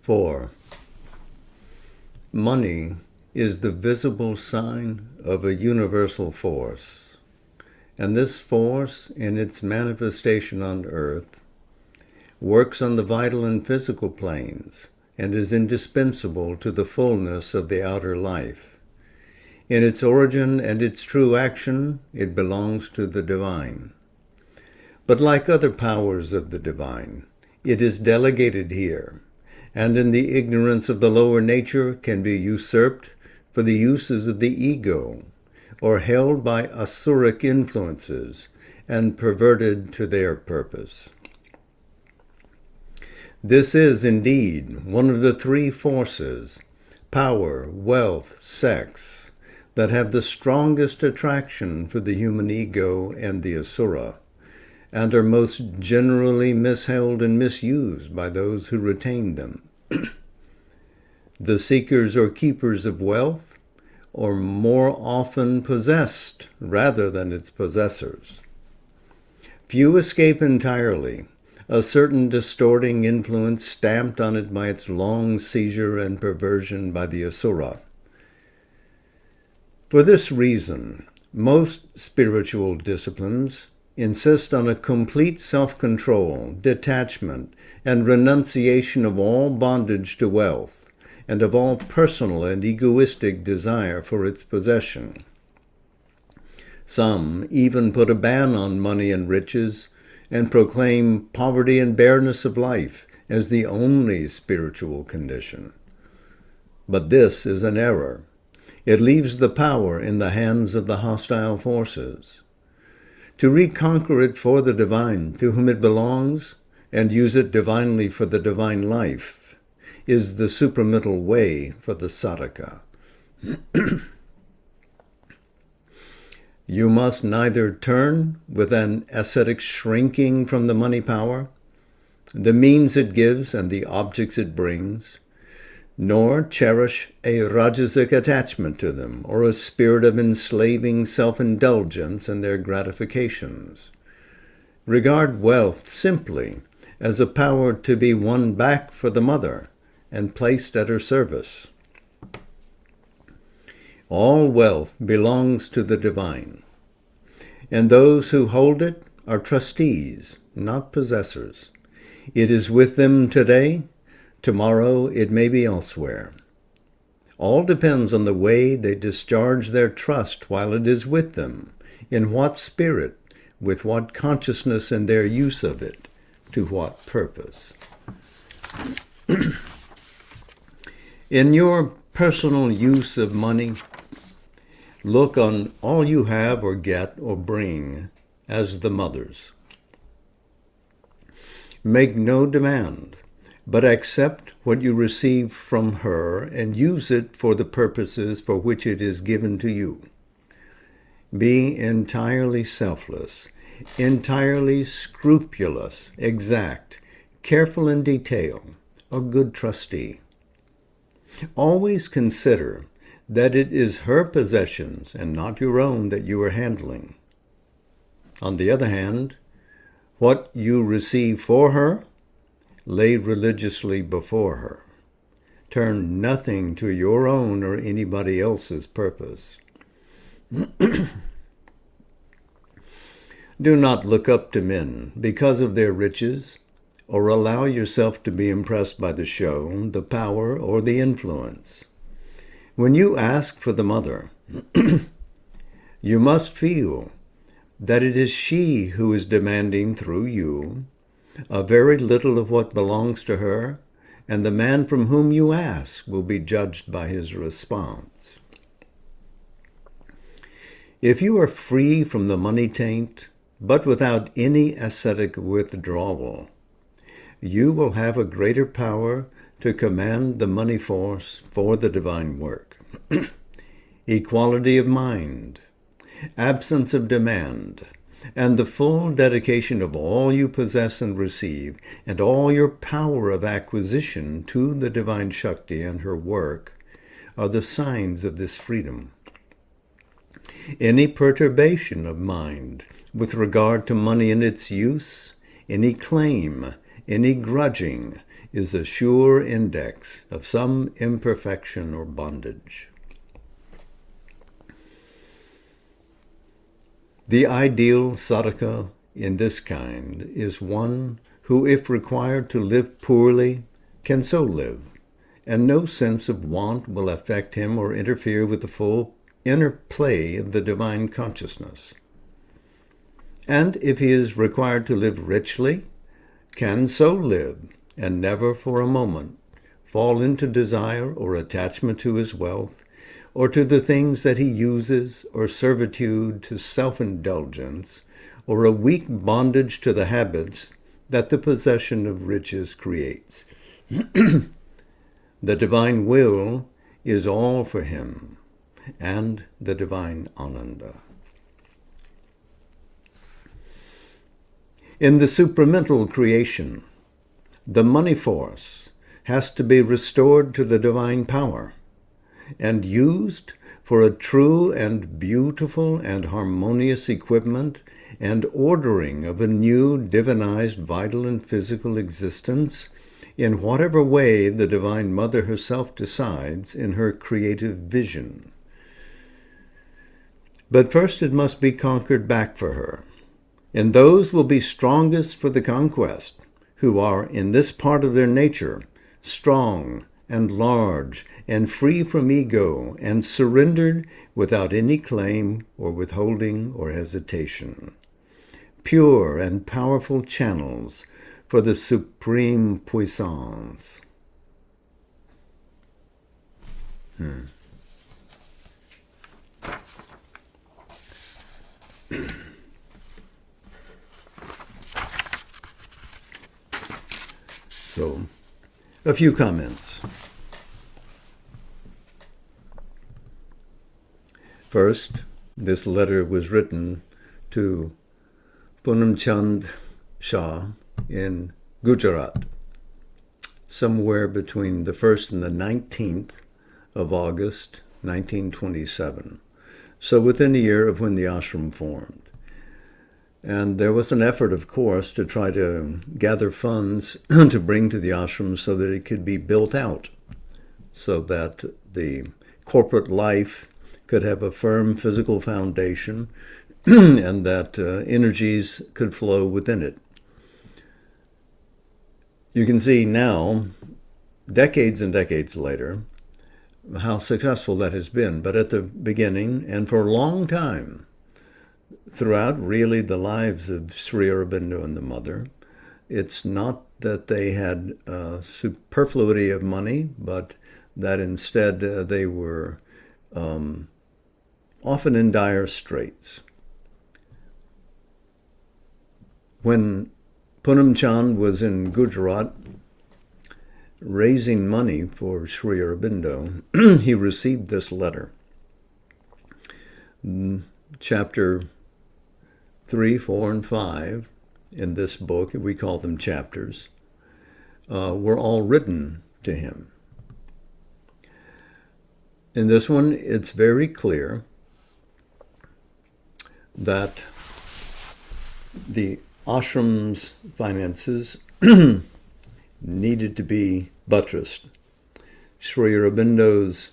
4. Money is the visible sign of a universal force, and this force, in its manifestation on earth, works on the vital and physical planes and is indispensable to the fullness of the outer life. In its origin and its true action, it belongs to the divine. But like other powers of the divine, it is delegated here, and in the ignorance of the lower nature can be usurped for the uses of the ego, or held by asuric influences and perverted to their purpose. This is indeed one of the three forces, power, wealth, sex, that have the strongest attraction for the human ego and the asura, and are most generally misheld and misused by those who retain them. The seekers or keepers of wealth are more often possessed rather than its possessors. Few escape entirely, a certain distorting influence stamped on it by its long seizure and perversion by the asura. For this reason, most spiritual disciplines insist on a complete self-control, detachment, and renunciation of all bondage to wealth, and of all personal and egoistic desire for its possession. Some even put a ban on money and riches, and proclaim poverty and bareness of life as the only spiritual condition. But this is an error. It leaves the power in the hands of the hostile forces. To reconquer it for the divine, to whom it belongs, and use it divinely for the divine life, is the supramental way for the sadhaka. You must neither turn with an ascetic shrinking from the money power, the means it gives and the objects it brings, nor cherish a rajasic attachment to them, or a spirit of enslaving self-indulgence in their gratifications. Regard wealth simply as a power to be won back for the mother and placed at her service. All wealth belongs to the divine, and those who hold it are trustees, not possessors. It is with them today. Tomorrow it may be elsewhere. All depends on the way they discharge their trust while it is with them, in what spirit, with what consciousness in their use of it, to what purpose. In your personal use of money, look on all you have or get or bring as the mother's. Make no demand, but accept what you receive from her and use it for the purposes for which it is given to you. Be entirely selfless, entirely scrupulous, exact, careful in detail, a good trustee. Always consider that it is her possessions and not your own that you are handling. On the other hand, what you receive for her, lay religiously before her. Turn nothing to your own or anybody else's purpose. Do not look up to men because of their riches, or allow yourself to be impressed by the show, the power, or the influence. When you ask for the mother, you must feel that it is she who is demanding through you a very little of what belongs to her, and the man from whom you ask will be judged by his response. If you are free from the money taint, but without any ascetic withdrawal, you will have a greater power to command the money force for the divine work. Equality of mind, absence of demand, and the full dedication of all you possess and receive, and all your power of acquisition to the divine Shakti and her work, are the signs of this freedom. Any perturbation of mind with regard to money and its use, any claim, any grudging, is a sure index of some imperfection or bondage. The ideal sadhaka in this kind is one who, if required to live poorly, can so live, and no sense of want will affect him or interfere with the full inner play of the divine consciousness. And if he is required to live richly, can so live, and never for a moment fall into desire or attachment to his wealth, or to the things that he uses, or servitude to self-indulgence, or a weak bondage to the habits that the possession of riches creates. The divine will is all for him, and the divine Ananda. In the supramental creation, the money force has to be restored to the divine power and used for a true and beautiful and harmonious equipment and ordering of a new divinized vital and physical existence in whatever way the Divine Mother herself decides in her creative vision. But first it must be conquered back for her, and those will be strongest for the conquest, who are, in this part of their nature, strong and large and free from ego and surrendered without any claim or withholding or hesitation. Pure and powerful channels for the supreme puissance. So, a few comments. First, this letter was written to Punam Chand Shah in Gujarat, somewhere between the 1st and the 19th of August, 1927. So within a year of when the ashram formed. And there was an effort, of course, to try to gather funds to bring to the ashram so that it could be built out, so that the corporate life could have a firm physical foundation and that energies could flow within it. You can see now, decades and decades later, how successful that has been. But at the beginning, and for a long time, throughout really the lives of Sri Aurobindo and the Mother, it's not that they had superfluity of money, but that instead they were often in dire straits. When Punam Chand was in Gujarat raising money for Sri Aurobindo, he received this letter. Chapter 3, 4, and 5 in this book, we call them chapters, were all written to him. In this one, it's very clear that the ashram's finances needed to be buttressed. Sri Aurobindo's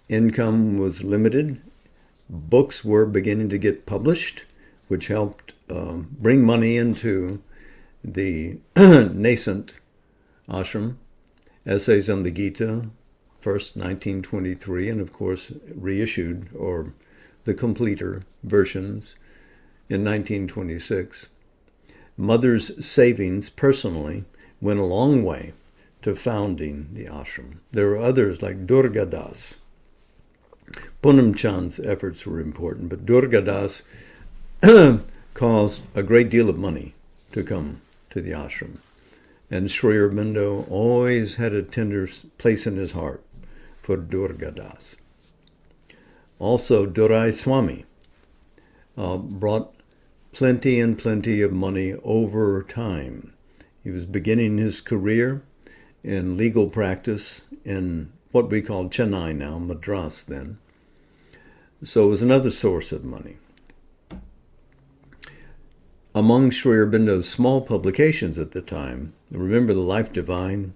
income was limited. Books were beginning to get published, which helped bring money into the nascent ashram. Essays on the Gita, first 1923, and of course reissued, or the completer versions, in 1926. Mother's savings personally went a long way to founding the ashram. There were others like Durga Das. Punam Chand's efforts were important, but Durga Das caused a great deal of money to come to the ashram. And Sri Aurobindo always had a tender place in his heart for Durga Das. Also, Durai Swami brought plenty and plenty of money over time. He was beginning his career in legal practice in what we call Chennai now, Madras then. So it was another source of money. Among Sri Aurobindo's small publications at the time, remember the Life Divine,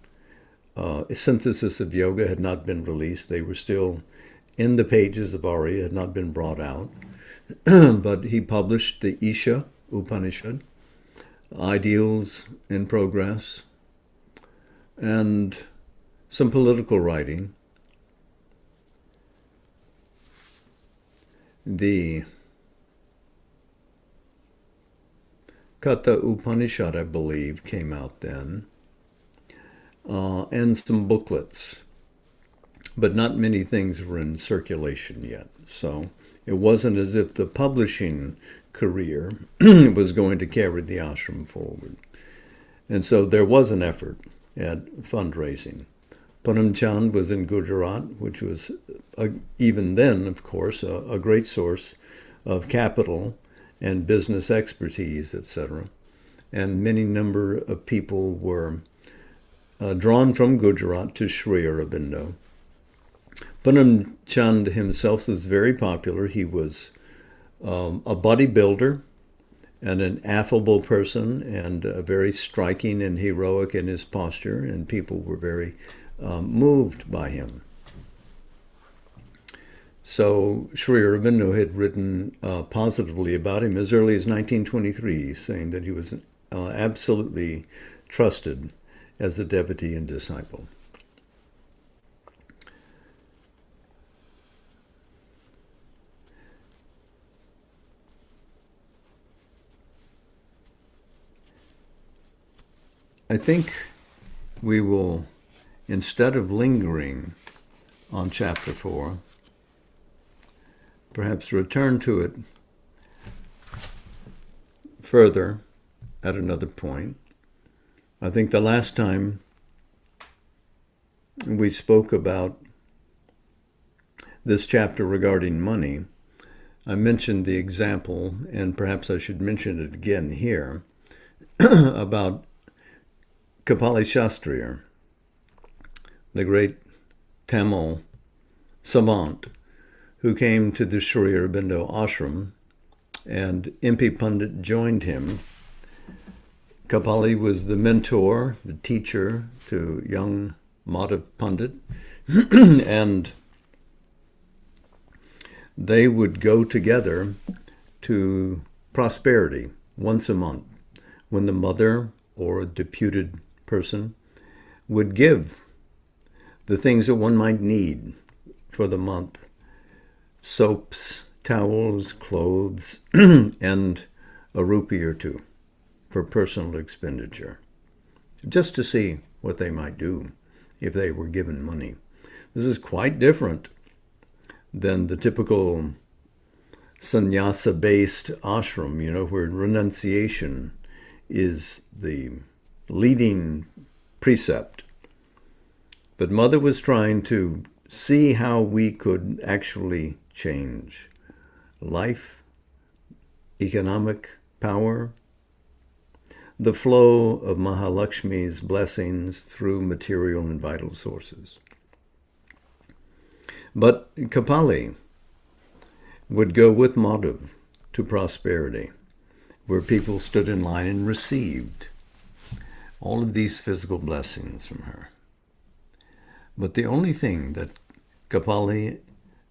A synthesis of yoga had not been released. They were still in the pages of Arya, had not been brought out. But he published the Isha Upanishad, Ideals in Progress, and some political writing. The Katha Upanishad, I believe, came out then, and some booklets. But not many things were in circulation yet. So it wasn't as if the publishing career was going to carry the ashram forward. And so there was an effort at fundraising. Punam Chand was in Gujarat, which was, even then, of course, a great source of capital and business expertise, etc. And many number of people were drawn from Gujarat to Sri Aurobindo. Punam Chand himself was very popular. He was a bodybuilder and an affable person, and very striking and heroic in his posture, and people were very moved by him. So Sri Aurobindo had written positively about him as early as 1923, saying that he was absolutely trusted as a devotee and disciple. I think we will, instead of lingering on chapter 4, perhaps return to it further at another point. I think the last time we spoke about this chapter regarding money, I mentioned the example, and perhaps I should mention it again here, about Kapali Shastriya, the great Tamil savant, who came to the Sri Aurobindo ashram, and M.P. Pandit joined him. Kapali was the mentor, the teacher to young Madhav Pandit, and they would go together to prosperity once a month, when the mother or a deputed person would give the things that one might need for the month: soaps, towels, clothes, and a rupee or two for personal expenditure, just to see what they might do if they were given money. This is quite different than the typical sannyasa-based ashram, where renunciation is the leading precept. But Mother was trying to see how we could actually change life, economic power, the flow of Mahalakshmi's blessings through material and vital sources. But Kapali would go with Madhav to prosperity, where people stood in line and received all of these physical blessings from her. But the only thing that Kapali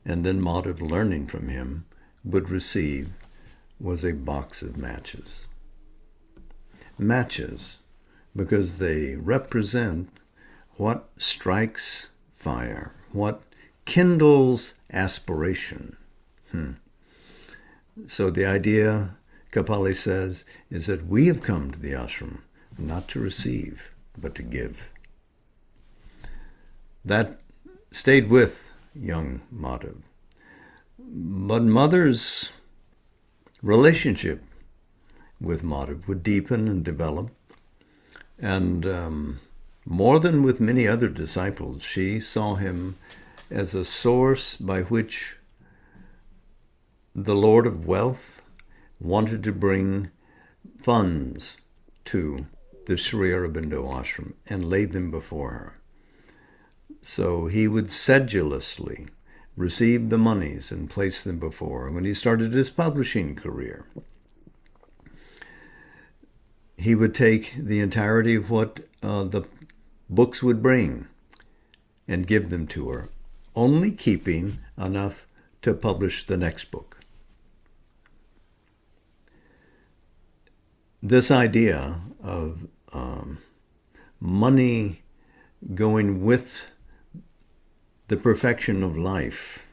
and then Madhav, learning from him, would receive was a box of matches. Matches, because they represent what strikes fire, what kindles aspiration. So the idea, Kapali says, is that we have come to the ashram not to receive, but to give. That stayed with young Madhav. But Mother's relationship with Madhav would deepen and develop. And more than with many other disciples, she saw him as a source by which the Lord of Wealth wanted to bring funds to the Sri Aurobindo ashram and laid them before her. So he would sedulously receive the monies and place them before her. When he started his publishing career, he would take the entirety of what the books would bring and give them to her, only keeping enough to publish the next book. This idea of money going with the perfection of life,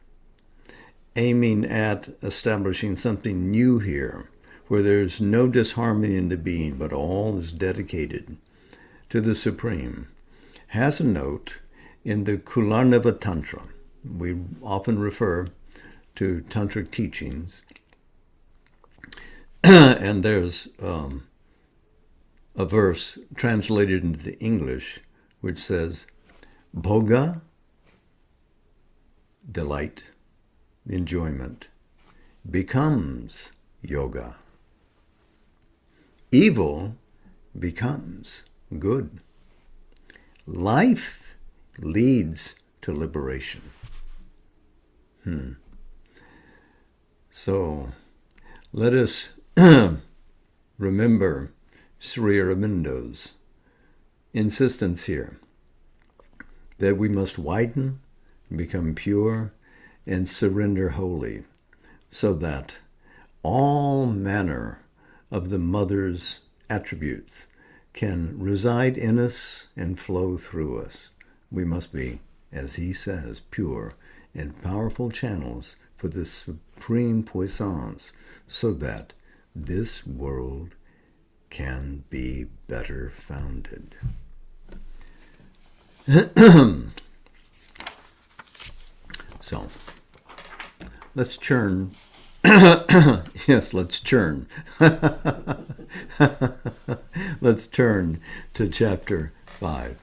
aiming at establishing something new here, where there's no disharmony in the being, but all is dedicated to the Supreme, has a note in the Kularnava Tantra. We often refer to tantric teachings, and there's a verse translated into English which says, Bhoga, delight, enjoyment, becomes yoga. Evil becomes good. Life leads to liberation. So let us remember Sri Aurobindo's insistence here that we must widen, become pure, and surrender wholly, so that all manner of the Mother's attributes can reside in us and flow through us. We must be, as he says, pure and powerful channels for the supreme puissance, so that this world can be better founded. So, let's churn. Yes, let's churn. Let's turn to chapter 5.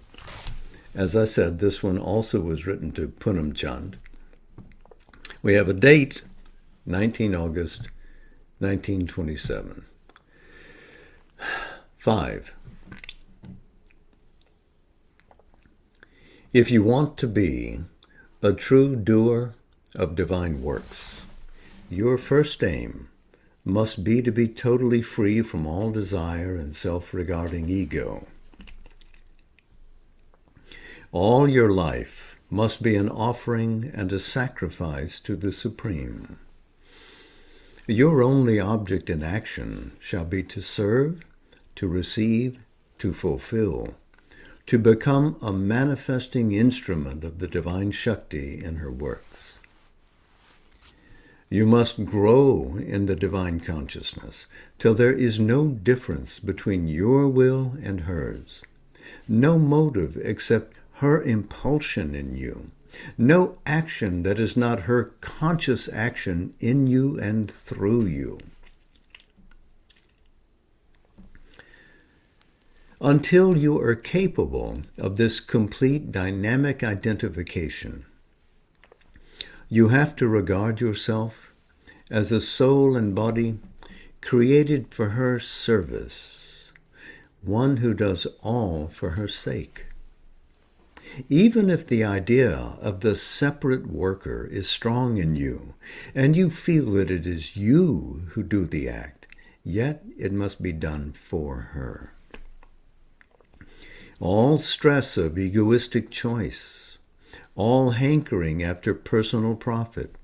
As I said, this one also was written to Punam Chand. We have a date, 19 August, 1927. 5. If you want to be a true doer of divine works, your first aim must be to be totally free from all desire and self-regarding ego. All your life must be an offering and a sacrifice to the Supreme. Your only object in action shall be to serve, to receive, to fulfill, to become a manifesting instrument of the divine Shakti in her works. You must grow in the divine consciousness till there is no difference between your will and hers, no motive except her impulsion in you, no action that is not her conscious action in you and through you. Until you are capable of this complete dynamic identification, you have to regard yourself as a soul and body created for her service, one who does all for her sake. Even if the idea of the separate worker is strong in you, and you feel that it is you who do the act, yet it must be done for her. All stress of egoistic choice, all hankering after personal profit,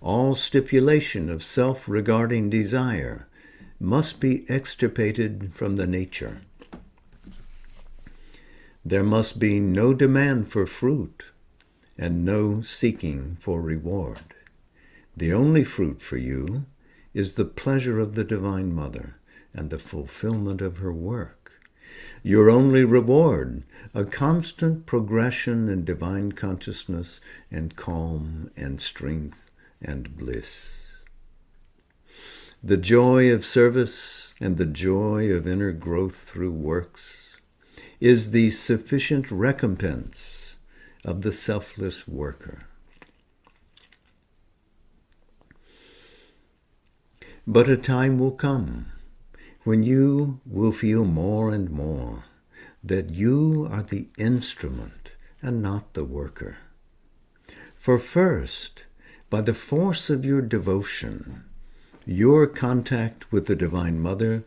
all stipulation of self-regarding desire must be extirpated from the nature. There must be no demand for fruit and no seeking for reward. The only fruit for you is the pleasure of the Divine Mother and the fulfillment of her work. Your only reward, a constant progression in divine consciousness and calm and strength and bliss. The joy of service and the joy of inner growth through works is the sufficient recompense of the selfless worker. But a time will come when you will feel more and more that you are the instrument and not the worker. For first, by the force of your devotion, your contact with the Divine Mother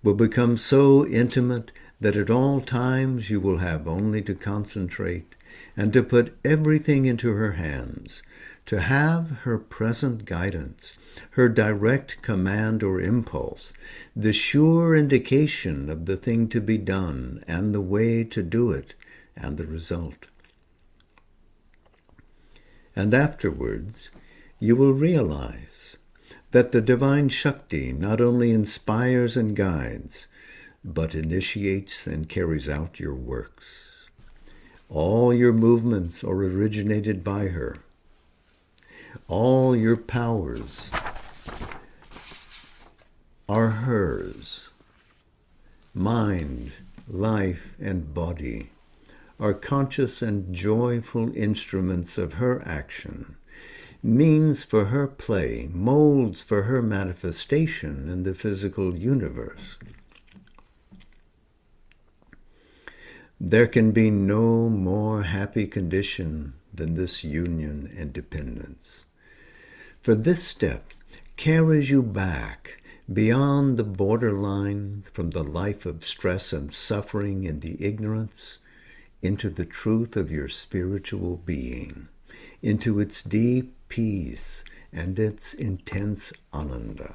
will become so intimate that at all times you will have only to concentrate and to put everything into her hands, to have her present guidance, her direct command or impulse, the sure indication of the thing to be done and the way to do it and the result. And afterwards, you will realize that the divine Shakti not only inspires and guides, but initiates and carries out your works. All your movements are originated by her. All your powers are hers. Mind, life, and body are conscious and joyful instruments of her action, means for her play, molds for her manifestation in the physical universe. There can be no more happy condition than this union and dependence. For this step carries you back beyond the borderline from the life of stress and suffering and the ignorance into the truth of your spiritual being, into its deep peace and its intense ananda.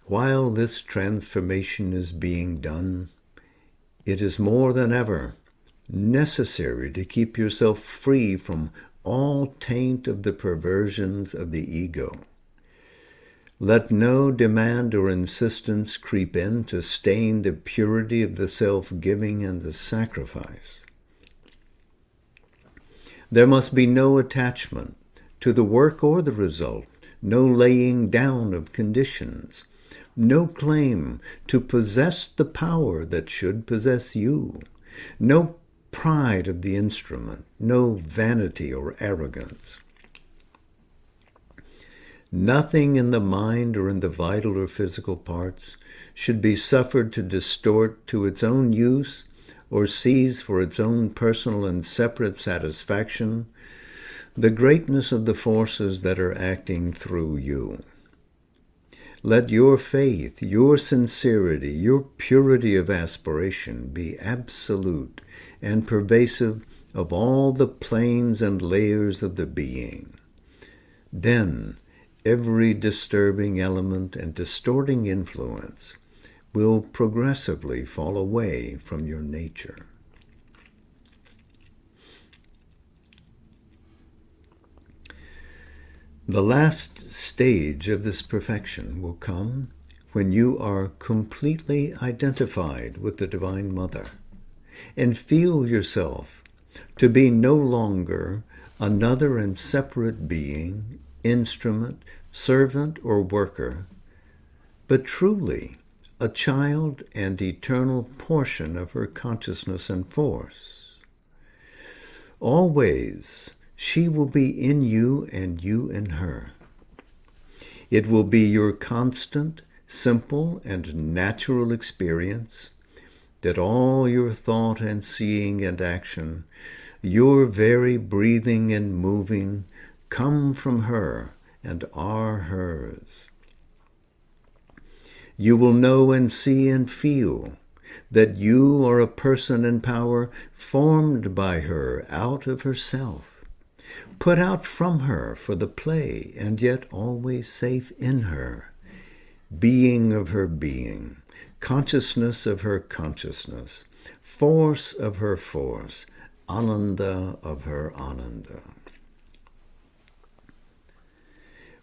While this transformation is being done, it is more than ever necessary to keep yourself free from all taint of the perversions of the ego. Let no demand or insistence creep in to stain the purity of the self-giving and the sacrifice. There must be no attachment to the work or the result, no laying down of conditions, no claim to possess the power that should possess you, no pride of the instrument, no vanity or arrogance. Nothing in the mind or in the vital or physical parts should be suffered to distort to its own use or seize for its own personal and separate satisfaction the greatness of the forces that are acting through you. Let your faith, your sincerity, your purity of aspiration be absolute and pervasive of all the planes and layers of the being. Then every disturbing element and distorting influence will progressively fall away from your nature. The last stage of this perfection will come when you are completely identified with the Divine Mother and feel yourself to be no longer another and separate being, instrument, servant, or worker, but truly a child and eternal portion of her consciousness and force. Always, she will be in you and you in her. It will be your constant, simple, and natural experience that all your thought and seeing and action, your very breathing and moving, come from her and are hers. You will know and see and feel that you are a person in power formed by her out of herself, put out from her for the play and yet always safe in her, being of her being, consciousness of her consciousness, force of her force, ananda of her ananda.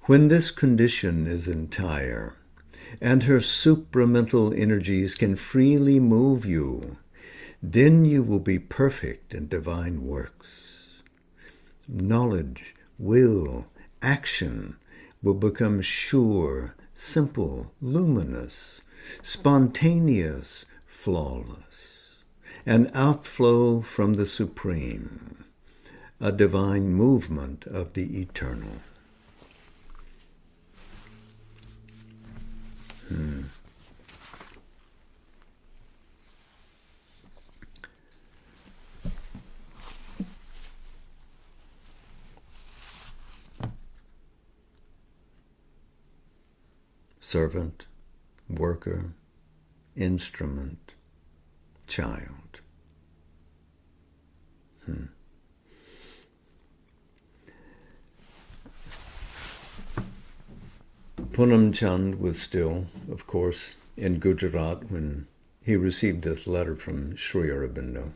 When this condition is entire, and her supramental energies can freely move you, then you will be perfect in divine works. Knowledge, will, action will become sure, simple, luminous, spontaneous, flawless, an outflow from the Supreme, a divine movement of the eternal. Servant, worker, instrument, child. Punam Chand was still, of course, in Gujarat when he received this letter from Sri Aurobindo.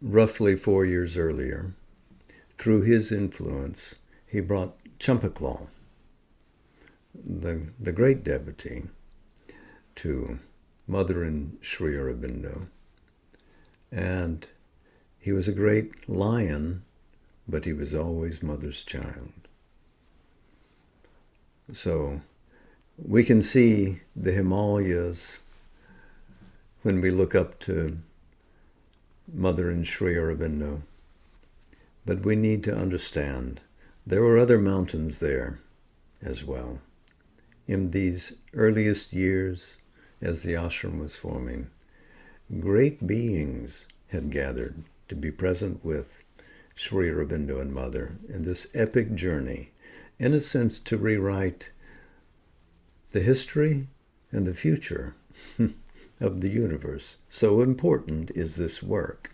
Roughly 4 years earlier, through his influence, he brought Champaklal, the great devotee, to Mother and Sri Aurobindo. And he was a great lion, but he was always Mother's child. So we can see the Himalayas when we look up to Mother and Sri Aurobindo. But we need to understand there were other mountains there as well. In these earliest years, as the ashram was forming, great beings had gathered to be present with Sri Aurobindo and Mother in this epic journey, in a sense to rewrite the history and the future of the universe. So important is this work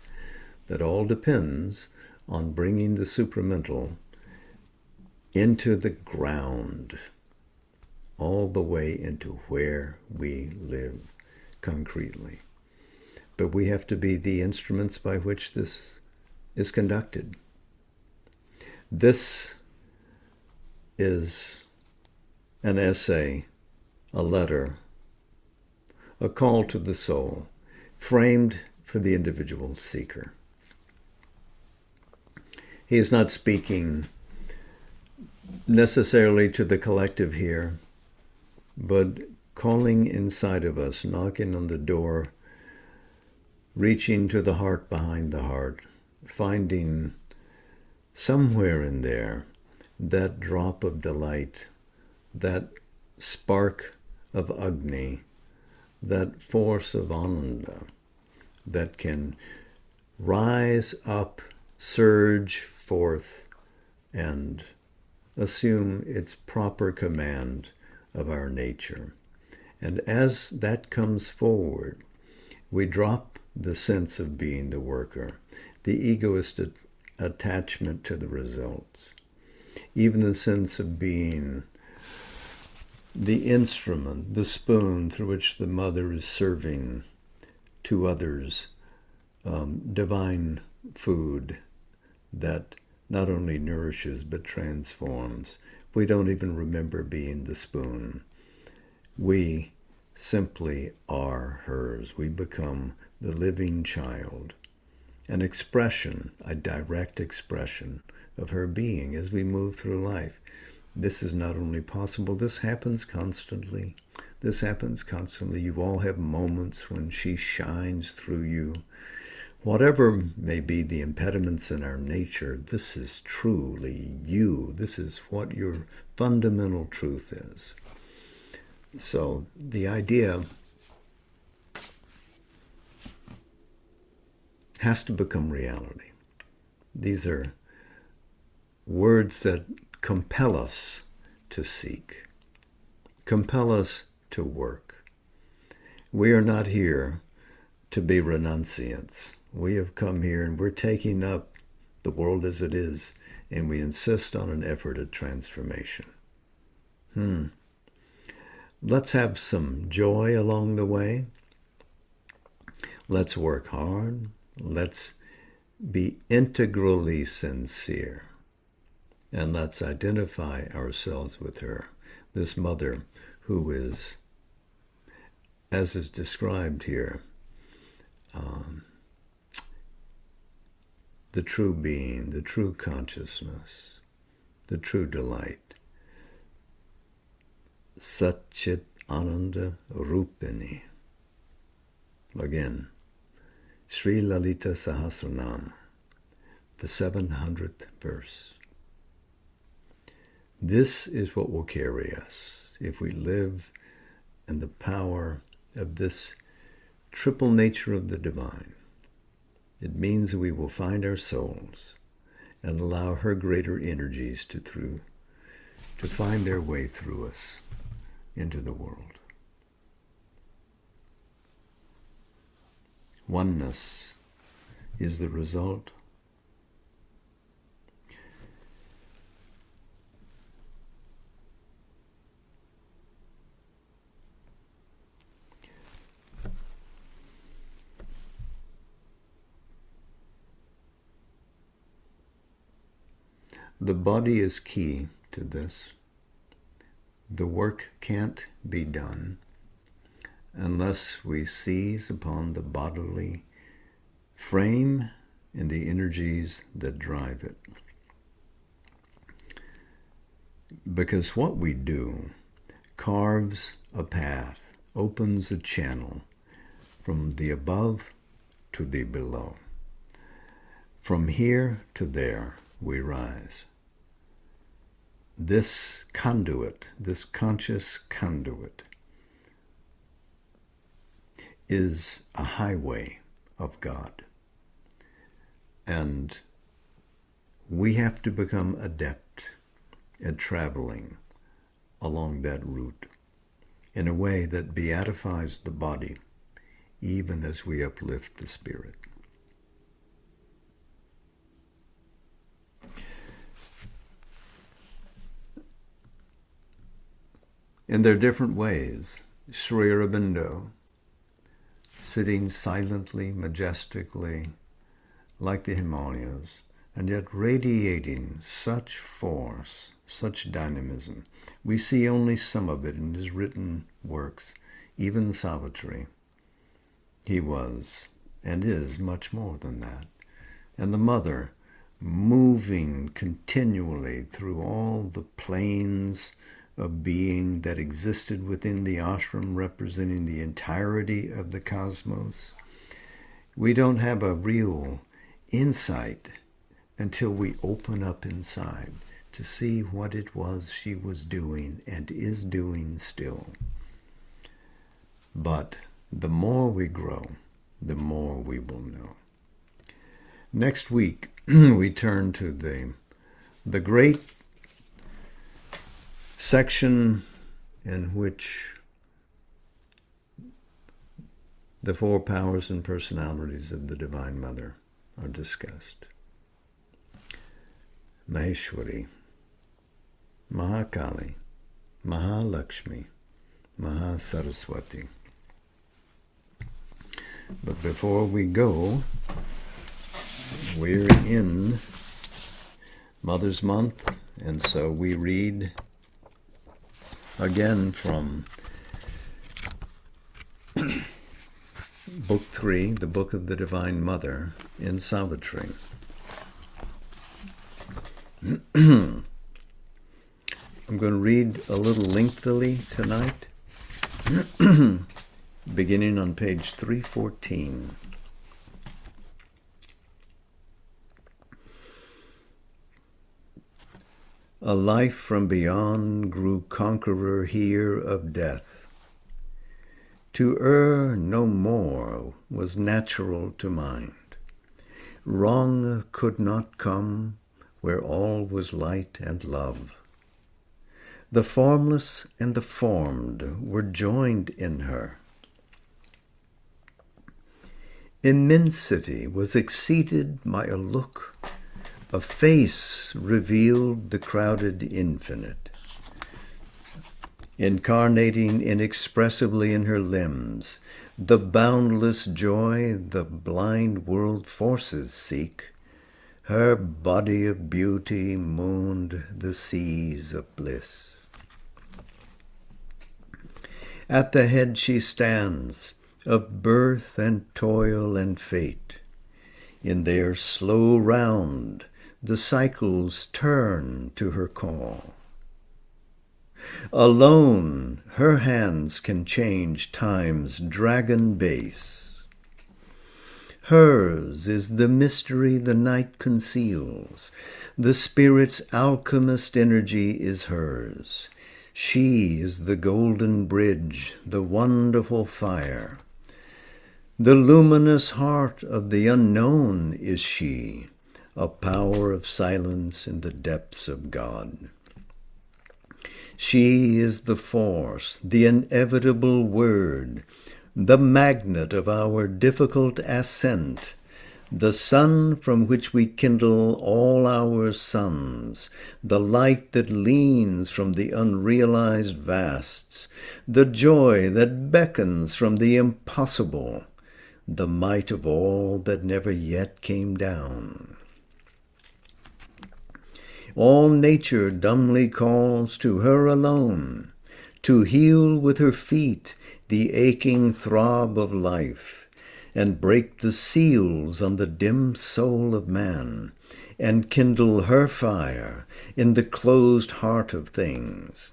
that all depends on bringing the supramental into the ground, all the way into where we live concretely. But we have to be the instruments by which this is conducted. This is an essay, a letter, a call to the soul, framed for the individual seeker. He is not speaking necessarily to the collective here, but calling inside of us, knocking on the door, reaching to the heart behind the heart, finding somewhere in there that drop of delight, that spark of Agni, that force of Ananda that can rise up, surge forth, and assume its proper command of our nature. And as that comes forward, we drop the sense of being the worker, the egoist attachment to the results, even the sense of being the instrument, the spoon through which the Mother is serving to others divine food that not only nourishes but transforms. We don't even remember being the spoon. We simply are hers. We become the living child, an expression, a direct expression of her being as we move through life. This is not only possible, this happens constantly. This happens constantly. You all have moments when she shines through you. Whatever may be the impediments in our nature, this is truly you. This is what your fundamental truth is. So the idea has to become reality. These are words that compel us to seek, compel us to work. We are not here to be renunciants. We have come here and we're taking up the world as it is, and we insist on an effort at transformation. Let's have some joy along the way. Let's work hard. Let's be integrally sincere. And let's identify ourselves with her, this Mother who is, as is described here, the true being, the true consciousness, the true delight. Satchit Ananda Rupini. Again, Sri Lalita Sahasranam, the 700th verse. This is what will carry us if we live in the power of this triple nature of the divine. It means that we will find our souls and allow her greater energies to find their way through us into the world. Oneness is the result. The body is key to this. The work can't be done unless we seize upon the bodily frame and the energies that drive it. Because what we do carves a path, opens a channel from the above to the below. From here to there we rise. This conduit, this conscious conduit, is a highway of God. And we have to become adept at traveling along that route in a way that beatifies the body, even as we uplift the spirit. In their different ways, Sri Aurobindo, sitting silently, majestically, like the Himalayas, and yet radiating such force, such dynamism. We see only some of it in his written works, even Savitri. He was, and is, much more than that. And the mother, moving continually through all the planes of being that existed within the ashram, representing the entirety of the cosmos. We don't have a real insight until we open up inside to see what it was she was doing and is doing still. But the more we grow, the more we will know. Next week, we turn to the great section in which the four powers and personalities of the Divine Mother are discussed. Maheshwari, Mahakali, Mahalakshmi, Mahasaraswati. But before we go, we're in Mother's Month, and so we read again from Book 3, the Book of the Divine Mother, in Savitri. I'm going to read a little lengthily tonight, beginning on page 314. A life from beyond grew conqueror here of death. To err no more was natural to mind. Wrong could not come where all was light and love. The formless and the formed were joined in her. Immensity was exceeded by a look. A face revealed the crowded infinite, incarnating inexpressibly in her limbs the boundless joy the blind world forces seek. Her body of beauty mooned the seas of bliss. At the head she stands of birth and toil and fate. In their slow round the cycles turn to her call. Alone her hands can change time's dragon base. Hers is the mystery the night conceals. The spirit's alchemist energy is hers. She is the golden bridge, the wonderful fire. The luminous heart of the unknown is she, a power of silence in the depths of God. She is the force, the inevitable word, the magnet of our difficult ascent, the sun from which we kindle all our suns, the light that leans from the unrealized vasts, the joy that beckons from the impossible, the might of all that never yet came down. All nature dumbly calls to her alone, to heal with her feet the aching throb of life, and break the seals on the dim soul of man, and kindle her fire in the closed heart of things.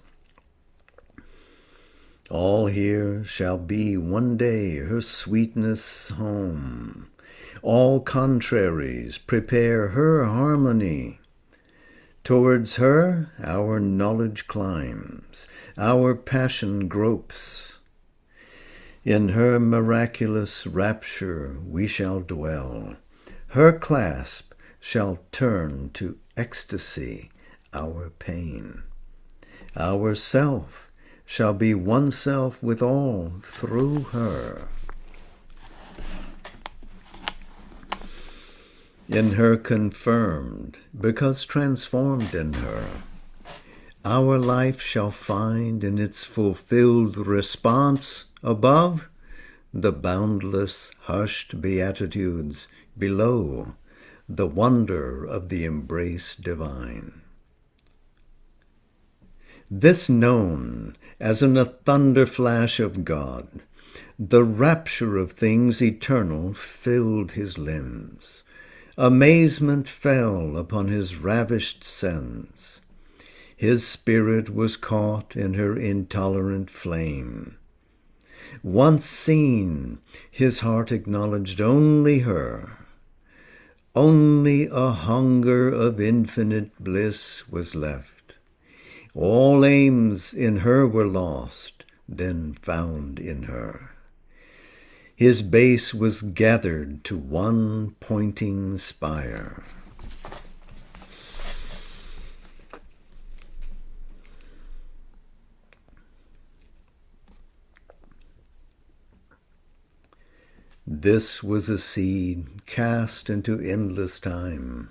All here shall be one day her sweetness home. All contraries prepare her harmony. Towards her our knowledge climbs, our passion gropes. In her miraculous rapture we shall dwell. Her clasp shall turn to ecstasy our pain. Our self shall be one self with all through her. In her confirmed, because transformed in her, our life shall find in its fulfilled response above the boundless hushed beatitudes, below the wonder of the embrace divine. This known as in a thunder flash of God, the rapture of things eternal filled his limbs. Amazement fell upon his ravished sense. His spirit was caught in her intolerant flame. Once seen, his heart acknowledged only her. Only a hunger of infinite bliss was left. All aims in her were lost, then found in her. His base was gathered to one pointing spire. This was a seed cast into endless time.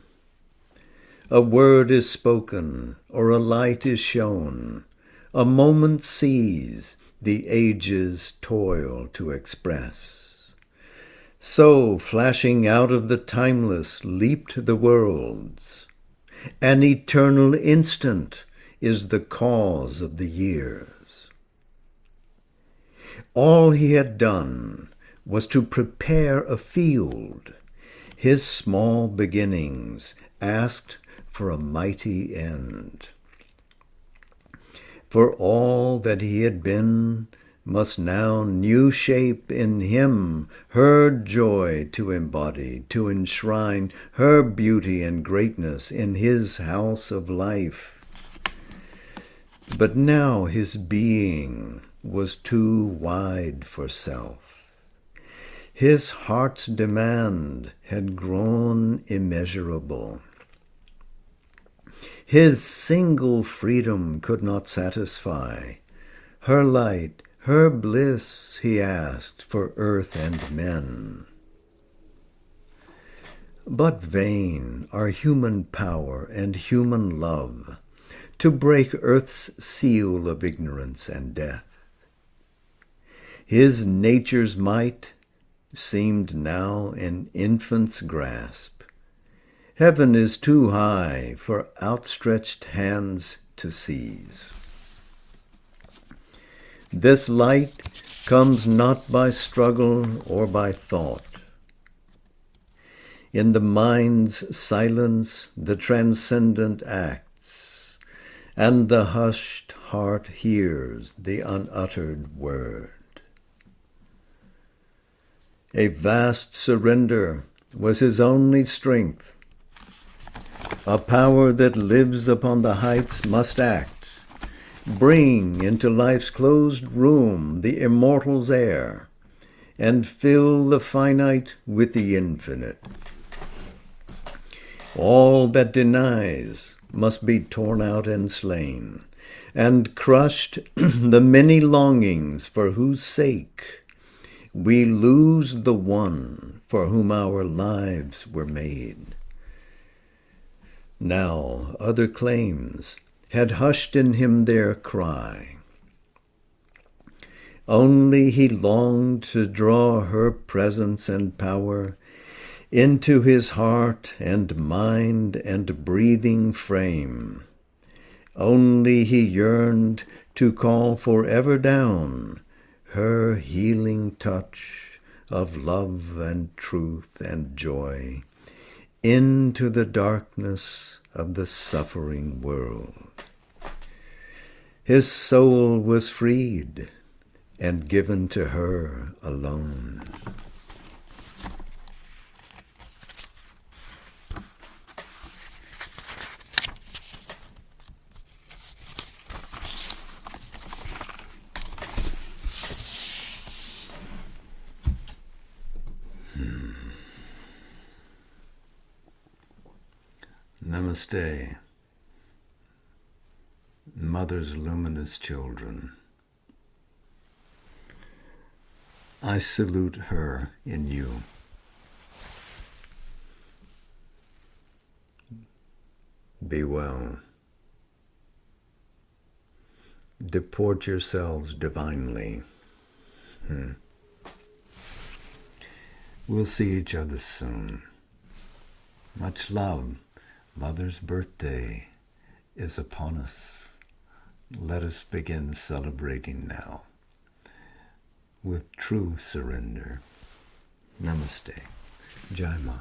A word is spoken, or a light is shown. A moment sees, the ages toil to express. So, flashing out of the timeless, leaped the worlds. An eternal instant is the cause of the years. All he had done was to prepare a field. His small beginnings asked for a mighty end. For all that he had been must now new shape in him her joy to embody, to enshrine her beauty and greatness in his house of life. But now his being was too wide for self. His heart's demand had grown immeasurable. His single freedom could not satisfy. Her light, her bliss, he asked for earth and men. But vain are human power and human love to break earth's seal of ignorance and death. His nature's might seemed now an infant's grasp. Heaven is too high for outstretched hands to seize. This light comes not by struggle or by thought. In the mind's silence the transcendent acts, and the hushed heart hears the unuttered word. A vast surrender was his only strength. A power that lives upon the heights must act, bring into life's closed room the immortal's air, and fill the finite with the infinite. All that denies must be torn out and slain, and crushed the many longings for whose sake we lose the one for whom our lives were made. Now other claims had hushed in him their cry. Only he longed to draw her presence and power into his heart and mind and breathing frame. Only he yearned to call forever down her healing touch of love and truth and joy into the darkness of the suffering world. His soul was freed and given to her alone. Namaste, Mother's luminous children. I salute her in you. Be well. Deport yourselves divinely. We'll see each other soon. Much love. Mother's birthday is upon us. Let us begin celebrating now with true surrender. Namaste. Jai Ma.